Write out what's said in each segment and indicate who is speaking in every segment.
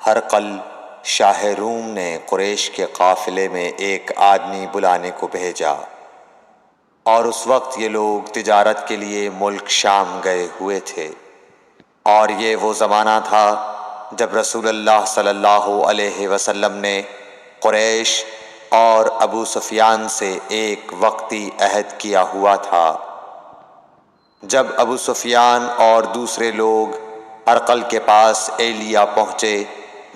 Speaker 1: ہرقل شاہ روم نے قریش کے قافلے میں ایک آدمی بلانے کو بھیجا، اور اس وقت یہ لوگ تجارت کے لیے ملک شام گئے ہوئے تھے، اور یہ وہ زمانہ تھا جب رسول اللہ صلی اللہ علیہ وسلم نے قریش اور ابو سفیان سے ایک وقتی عہد کیا ہوا تھا۔ جب ابو سفیان اور دوسرے لوگ ہرقل کے پاس ایلیا پہنچے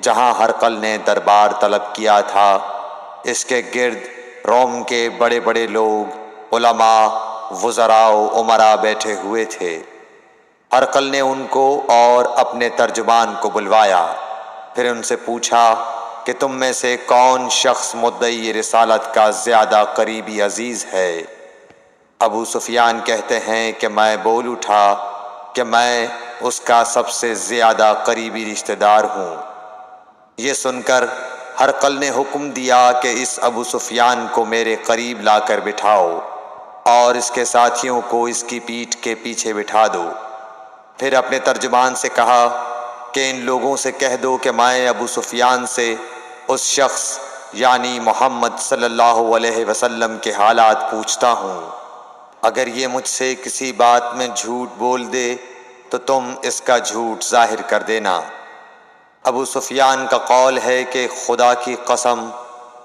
Speaker 1: جہاں ہرقل نے دربار طلب کیا تھا، اس کے گرد روم کے بڑے بڑے لوگ، علماء، وزراء و امراء بیٹھے ہوئے تھے۔ ہرقل نے ان کو اور اپنے ترجمان کو بلوایا، پھر ان سے پوچھا کہ تم میں سے کون شخص مدعی رسالت کا زیادہ قریبی عزیز ہے؟ ابو سفیان کہتے ہیں کہ میں بول اٹھا کہ میں اس کا سب سے زیادہ قریبی رشتہ دار ہوں۔ یہ سن کر ہرقل نے حکم دیا کہ اس ابو سفیان کو میرے قریب لا کر بٹھاؤ اور اس کے ساتھیوں کو اس کی پیٹھ کے پیچھے بٹھا دو۔ پھر اپنے ترجمان سے کہا کہ ان لوگوں سے کہہ دو کہ میں ابو سفیان سے اس شخص یعنی محمد صلی اللہ علیہ وسلم کے حالات پوچھتا ہوں۔ اگر یہ مجھ سے کسی بات میں جھوٹ بول دے تو تم اس کا جھوٹ ظاہر کر دینا۔ ابو سفیان کا قول ہے کہ خدا کی قسم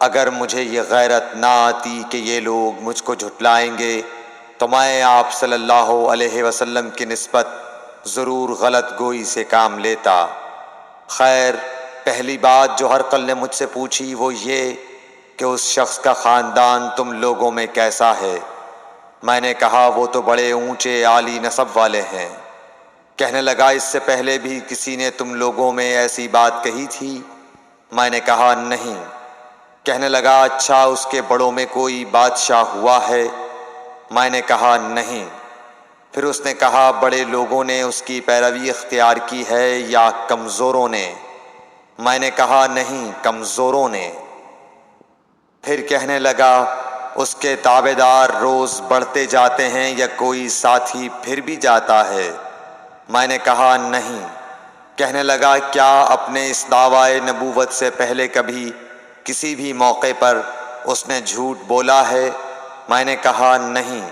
Speaker 1: اگر مجھے یہ غیرت نہ آتی کہ یہ لوگ مجھ کو جھٹلائیں گے تو میں آپ صلی اللہ علیہ وسلم کی نسبت ضرور غلط گوئی سے کام لیتا۔ خیر، پہلی بات جو ہرقل نے مجھ سے پوچھی وہ یہ کہ اس شخص کا خاندان تم لوگوں میں کیسا ہے؟ میں نے کہا وہ تو بڑے اونچے عالی نسب والے ہیں۔ کہنے لگا اس سے پہلے بھی کسی نے تم لوگوں میں ایسی بات کہی تھی؟ میں نے کہا نہیں۔ کہنے لگا اچھا اس کے بڑوں میں کوئی بادشاہ ہوا ہے؟ میں نے کہا نہیں۔ پھر اس نے کہا بڑے لوگوں نے اس کی پیروی اختیار کی ہے یا کمزوروں نے؟ میں نے کہا نہیں، کمزوروں نے۔ پھر کہنے لگا اس کے تابعدار روز بڑھتے جاتے ہیں یا کوئی ساتھی پھر بھی جاتا ہے؟ میں نے کہا نہیں۔ کہنے لگا کیا اپنے اس دعویٰ نبوت سے پہلے کبھی کسی بھی موقع پر اس نے جھوٹ بولا ہے؟ میں نے کہا نہیں،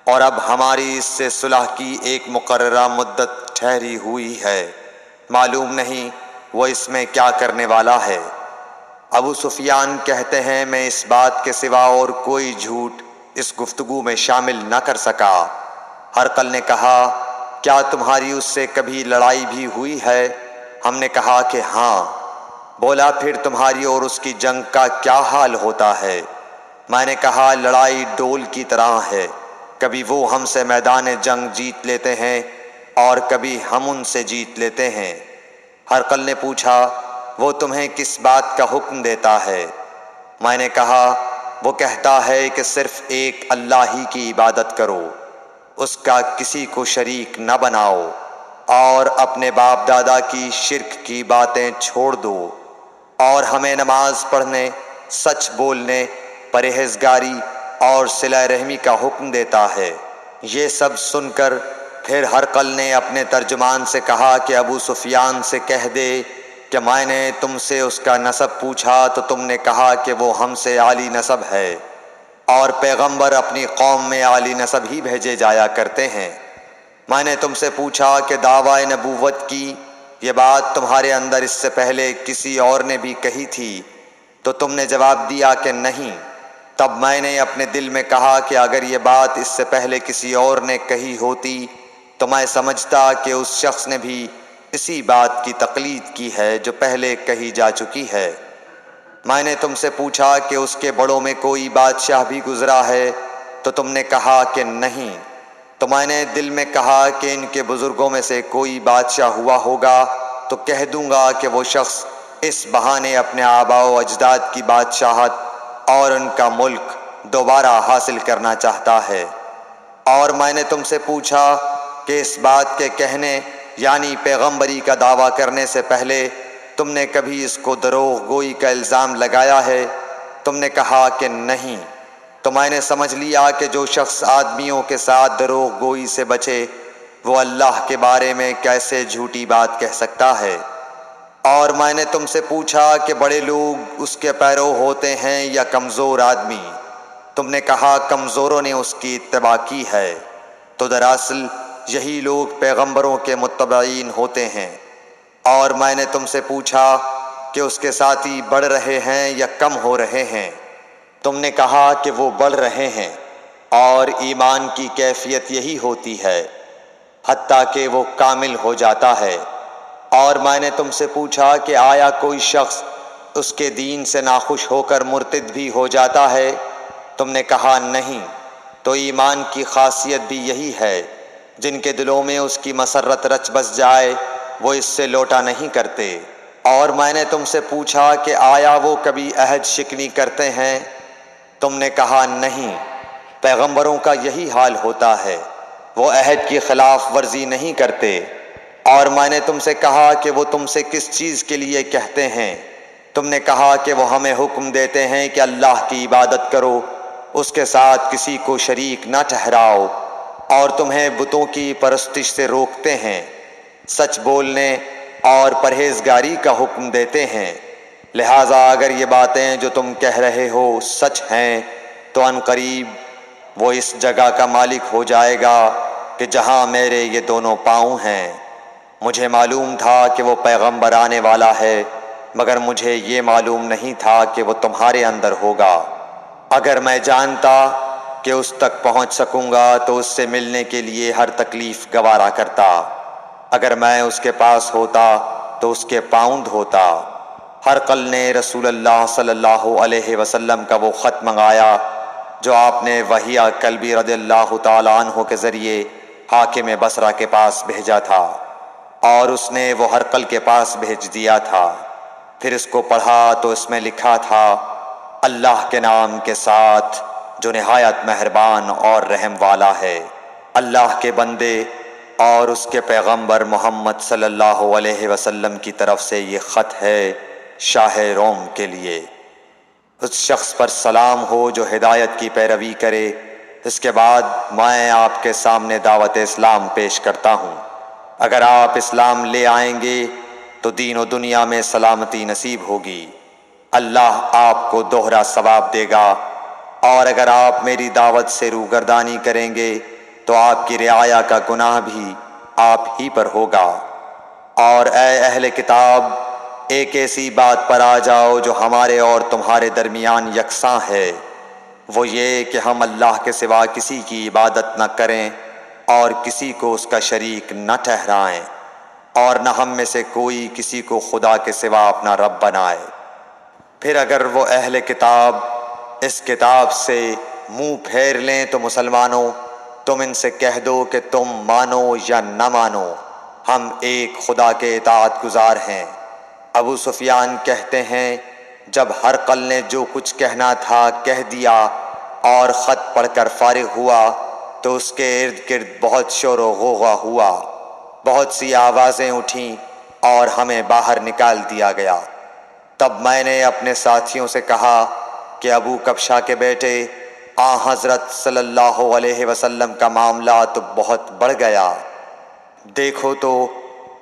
Speaker 1: اور اب ہماری اس سے صلح کی ایک مقررہ مدت ٹھہری ہوئی ہے، معلوم نہیں وہ اس میں کیا کرنے والا ہے۔ ابو سفیان کہتے ہیں میں اس بات کے سوا اور کوئی جھوٹ اس گفتگو میں شامل نہ کر سکا۔ ہرقل نے کہا کیا تمہاری اس سے کبھی لڑائی بھی ہوئی ہے؟ ہم نے کہا کہ ہاں۔ بولا پھر تمہاری اور اس کی جنگ کا کیا حال ہوتا ہے؟ میں نے کہا لڑائی ڈول کی طرح ہے، کبھی وہ ہم سے میدان جنگ جیت لیتے ہیں اور کبھی ہم ان سے جیت لیتے ہیں۔ ہرقل نے پوچھا وہ تمہیں کس بات کا حکم دیتا ہے؟ میں نے کہا وہ کہتا ہے کہ صرف ایک اللہ ہی کی عبادت کرو، اس کا کسی کو شریک نہ بناؤ، اور اپنے باپ دادا کی شرک کی باتیں چھوڑ دو، اور ہمیں نماز پڑھنے، سچ بولنے، پرہیزگاری اور صلہ رحمی کا حکم دیتا ہے۔ یہ سب سن کر پھر ہرقل نے اپنے ترجمان سے کہا کہ ابو سفیان سے کہہ دے کہ میں نے تم سے اس کا نسب پوچھا تو تم نے کہا کہ وہ ہم سے عالی نسب ہے، اور پیغمبر اپنی قوم میں عالی نسب ہی بھیجے جایا کرتے ہیں۔ میں نے تم سے پوچھا کہ دعویٰ نبوت کی یہ بات تمہارے اندر اس سے پہلے کسی اور نے بھی کہی تھی؟ تو تم نے جواب دیا کہ نہیں۔ تب میں نے اپنے دل میں کہا کہ اگر یہ بات اس سے پہلے کسی اور نے کہی ہوتی تو میں سمجھتا کہ اس شخص نے بھی اسی بات کی تقلید کی ہے جو پہلے کہی جا چکی ہے۔ میں نے تم سے پوچھا کہ اس کے بڑوں میں کوئی بادشاہ بھی گزرا ہے تو تم نے کہا کہ نہیں۔ تو میں نے دل میں کہا کہ ان کے بزرگوں میں سے کوئی بادشاہ ہوا ہوگا تو کہہ دوں گا کہ وہ شخص اس بہانے اپنے آباء و اجداد کی بادشاہت اور ان کا ملک دوبارہ حاصل کرنا چاہتا ہے۔ اور میں نے تم سے پوچھا کہ اس بات کے کہنے یعنی پیغمبری کا دعویٰ کرنے سے پہلے تم نے کبھی اس کو دروغ گوئی کا الزام لگایا ہے؟ تم نے کہا کہ نہیں۔ تو میں نے سمجھ لیا کہ جو شخص آدمیوں کے ساتھ دروغ گوئی سے بچے وہ اللہ کے بارے میں کیسے جھوٹی بات کہہ سکتا ہے۔ اور میں نے تم سے پوچھا کہ بڑے لوگ اس کے پیرو ہوتے ہیں یا کمزور آدمی؟ تم نے کہا کمزوروں نے اس کی اتباع کی ہے۔ تو دراصل یہی لوگ پیغمبروں کے متبعین ہوتے ہیں۔ اور میں نے تم سے پوچھا کہ اس کے ساتھی بڑھ رہے ہیں یا کم ہو رہے ہیں؟ تم نے کہا کہ وہ بڑھ رہے ہیں، اور ایمان کی کیفیت یہی ہوتی ہے حتیٰ کہ وہ کامل ہو جاتا ہے۔ اور میں نے تم سے پوچھا کہ آیا کوئی شخص اس کے دین سے ناخوش ہو کر مرتد بھی ہو جاتا ہے؟ تم نے کہا نہیں۔ تو ایمان کی خاصیت بھی یہی ہے، جن کے دلوں میں اس کی مسرت رچ بس جائے وہ اس سے لوٹا نہیں کرتے۔ اور میں نے تم سے پوچھا کہ آیا وہ کبھی عہد شکنی کرتے ہیں؟ تم نے کہا نہیں۔ پیغمبروں کا یہی حال ہوتا ہے، وہ عہد کی خلاف ورزی نہیں کرتے۔ اور میں نے تم سے کہا کہ وہ تم سے کس چیز کے لیے کہتے ہیں؟ تم نے کہا کہ وہ ہمیں حکم دیتے ہیں کہ اللہ کی عبادت کرو، اس کے ساتھ کسی کو شریک نہ ٹھہراؤ، اور تمہیں بتوں کی پرستش سے روکتے ہیں، سچ بولنے اور پرہیزگاری کا حکم دیتے ہیں۔ لہٰذا اگر یہ باتیں جو تم کہہ رہے ہو سچ ہیں تو عنقریب وہ اس جگہ کا مالک ہو جائے گا کہ جہاں میرے یہ دونوں پاؤں ہیں۔ مجھے معلوم تھا کہ وہ پیغمبر آنے والا ہے، مگر مجھے یہ معلوم نہیں تھا کہ وہ تمہارے اندر ہوگا۔ اگر میں جانتا کہ اس تک پہنچ سکوں گا تو اس سے ملنے کے لیے ہر تکلیف گوارا کرتا۔ اگر میں اس کے پاس ہوتا تو اس کے پاؤں دھوتا۔ ہرقل نے رسول اللہ صلی اللہ علیہ وسلم کا وہ خط منگایا جو آپ نے وحیہ کلبی رضی اللہ تعالیٰ عنہ کے ذریعے حاکم بصرہ کے پاس بھیجا تھا، اور اس نے وہ ہرقل کے پاس بھیج دیا تھا۔ پھر اس کو پڑھا تو اس میں لکھا تھا، اللہ کے نام کے ساتھ جو نہایت مہربان اور رحم والا ہے۔ اللہ کے بندے اور اس کے پیغمبر محمد صلی اللہ علیہ وسلم کی طرف سے یہ خط ہے شاہ روم کے لیے۔ اس شخص پر سلام ہو جو ہدایت کی پیروی کرے۔ اس کے بعد میں آپ کے سامنے دعوت اسلام پیش کرتا ہوں۔ اگر آپ اسلام لے آئیں گے تو دین و دنیا میں سلامتی نصیب ہوگی، اللہ آپ کو دوہرا ثواب دے گا، اور اگر آپ میری دعوت سے روگردانی کریں گے تو آپ کی رعایا کا گناہ بھی آپ ہی پر ہوگا۔ اور اے اہل کتاب، ایک ایسی بات پر آ جاؤ جو ہمارے اور تمہارے درمیان یکساں ہے، وہ یہ کہ ہم اللہ کے سوا کسی کی عبادت نہ کریں اور کسی کو اس کا شریک نہ ٹھہرائیں، اور نہ ہم میں سے کوئی کسی کو خدا کے سوا اپنا رب بنائے۔ پھر اگر وہ اہل کتاب اس کتاب سے منہ پھیر لیں تو مسلمانوں، تم ان سے کہہ دو کہ تم مانو یا نہ مانو، ہم ایک خدا کے اطاعت گزار ہیں۔ ابو سفیان کہتے ہیں، جب ہرقل نے جو کچھ کہنا تھا کہہ دیا اور خط پڑھ کر فارغ ہوا تو اس کے ارد گرد بہت شور و غوغا ہوا، بہت سی آوازیں اٹھیں اور ہمیں باہر نکال دیا گیا۔ تب میں نے اپنے ساتھیوں سے کہا کہ ابو کبشہ کے بیٹے حضرت صلی اللہ علیہ وسلم کا معاملہ تو بہت بڑھ گیا۔ دیکھو تو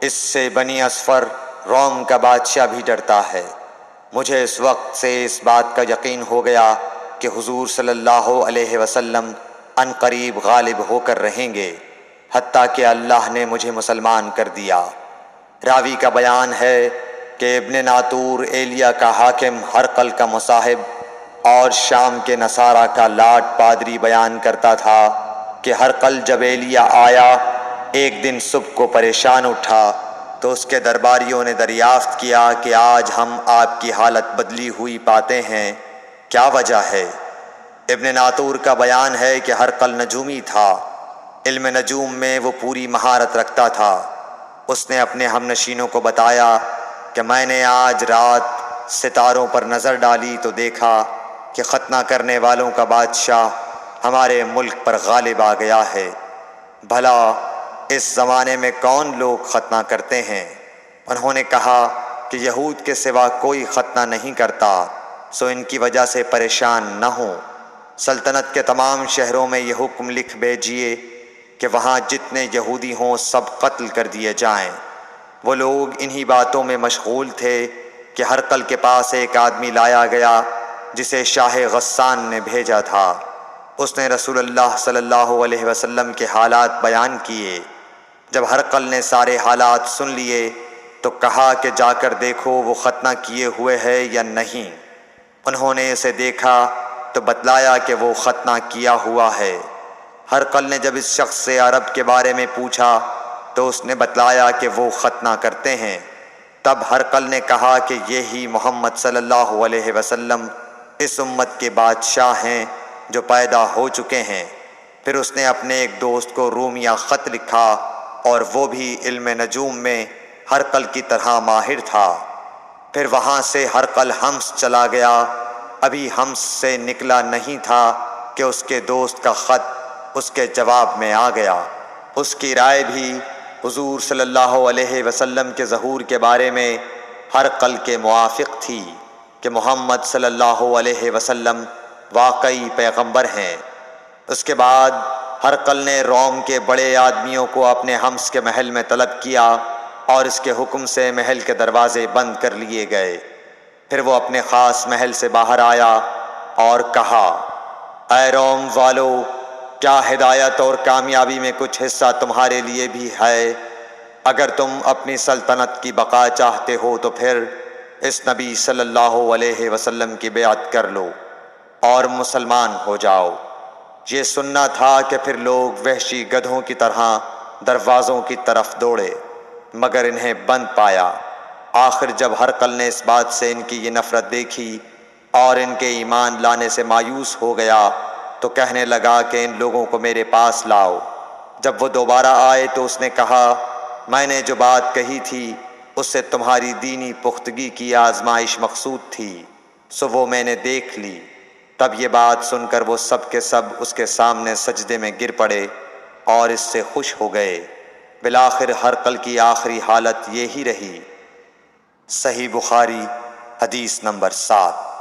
Speaker 1: اس سے بنی اصفر روم کا بادشاہ بھی ڈرتا ہے۔ مجھے اس وقت سے اس بات کا یقین ہو گیا کہ حضور صلی اللہ علیہ وسلم عنقریب غالب ہو کر رہیں گے، حتیٰ کہ اللہ نے مجھے مسلمان کر دیا۔ راوی کا بیان ہے کہ ابن ناطور ایلیا کا حاکم ہرقل کا مصاحب اور شام کے نصارہ کا لاٹ پادری بیان کرتا تھا کہ ہرقل جب ایلیا آیا ایک دن صبح کو پریشان اٹھا تو اس کے درباریوں نے دریافت کیا کہ آج ہم آپ کی حالت بدلی ہوئی پاتے ہیں، کیا وجہ ہے؟ ابن ناطور کا بیان ہے کہ ہرقل نجومی تھا، علم نجوم میں وہ پوری مہارت رکھتا تھا۔ اس نے اپنے ہم نشینوں کو بتایا کہ میں نے آج رات ستاروں پر نظر ڈالی تو دیکھا کہ ختنہ کرنے والوں کا بادشاہ ہمارے ملک پر غالب آ گیا ہے۔ بھلا اس زمانے میں کون لوگ ختنہ کرتے ہیں؟ انہوں نے کہا کہ یہود کے سوا کوئی ختنہ نہیں کرتا، سو ان کی وجہ سے پریشان نہ ہوں۔ سلطنت کے تمام شہروں میں یہ حکم لکھ بھیجیے کہ وہاں جتنے یہودی ہوں سب قتل کر دیے جائیں۔ وہ لوگ انہی باتوں میں مشغول تھے کہ ہرقل کے پاس ایک آدمی لایا گیا جسے شاہ غسان نے بھیجا تھا۔ اس نے رسول اللہ صلی اللہ علیہ وسلم کے حالات بیان کیے۔ جب ہرقل نے سارے حالات سن لیے تو کہا کہ جا کر دیکھو وہ ختنہ کیے ہوئے ہے یا نہیں۔ انہوں نے اسے دیکھا تو بتلایا کہ وہ ختنہ کیا ہوا ہے۔ ہرقل نے جب اس شخص سے عرب کے بارے میں پوچھا تو اس نے بتلایا کہ وہ ختنہ کرتے ہیں۔ تب ہرقل نے کہا کہ یہی محمد صلی اللہ علیہ وسلم اس امت کے بادشاہ ہیں جو پیدا ہو چکے ہیں۔ پھر اس نے اپنے ایک دوست کو رومیہ خط لکھا اور وہ بھی علم نجوم میں ہرقل کی طرح ماہر تھا۔ پھر وہاں سے ہرقل حمص چلا گیا۔ ابھی حمص سے نکلا نہیں تھا کہ اس کے دوست کا خط اس کے جواب میں آ گیا۔ اس کی رائے بھی حضور صلی اللہ علیہ وسلم کے ظہور کے بارے میں ہرقل کے موافق تھی کہ محمد صلی اللہ علیہ وسلم واقعی پیغمبر ہیں۔ اس کے بعد ہرقل نے روم کے بڑے آدمیوں کو اپنے حمص کے محل میں طلب کیا اور اس کے حکم سے محل کے دروازے بند کر لیے گئے۔ پھر وہ اپنے خاص محل سے باہر آیا اور کہا، اے روم والو، کیا ہدایت اور کامیابی میں کچھ حصہ تمہارے لیے بھی ہے؟ اگر تم اپنی سلطنت کی بقا چاہتے ہو تو پھر اس نبی صلی اللہ علیہ وسلم کی بیعت کر لو اور مسلمان ہو جاؤ۔ یہ سننا تھا کہ پھر لوگ وحشی گدھوں کی طرح دروازوں کی طرف دوڑے مگر انہیں بند پایا۔ آخر جب ہرقل نے اس بات سے ان کی یہ نفرت دیکھی اور ان کے ایمان لانے سے مایوس ہو گیا تو کہنے لگا کہ ان لوگوں کو میرے پاس لاؤ۔ جب وہ دوبارہ آئے تو اس نے کہا، میں نے جو بات کہی تھی اس سے تمہاری دینی پختگی کی آزمائش مقصود تھی، سو وہ میں نے دیکھ لی۔ تب یہ بات سن کر وہ سب کے سب اس کے سامنے سجدے میں گر پڑے اور اس سے خوش ہو گئے۔ بالآخر ہرقل کی آخری حالت یہی رہی۔ صحیح بخاری حدیث نمبر 7۔